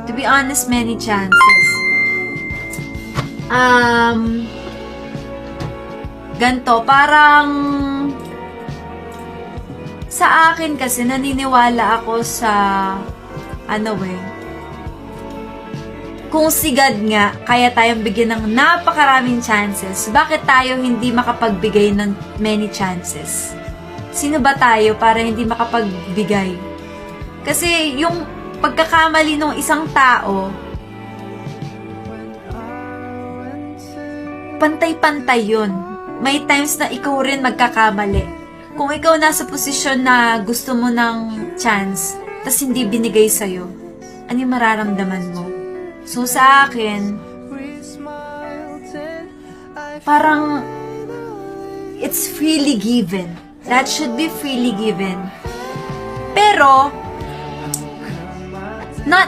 To be honest, many chances. Ganto, parang sa akin kasi naniniwala ako sa kung si God nga kaya tayong bigyan ng napakaraming chances, bakit tayo hindi makapagbigay ng many chances? Sino ba tayo para hindi makapagbigay? Kasi yung pagkakamali ng isang tao, pantay-pantay yun. May times na ikaw rin magkakamali. Kung ikaw nasa posisyon na gusto mo ng chance, tas hindi binigay sa'yo, ano yung mararamdaman mo? So sa akin, parang it's freely given. That should be freely given. Pero,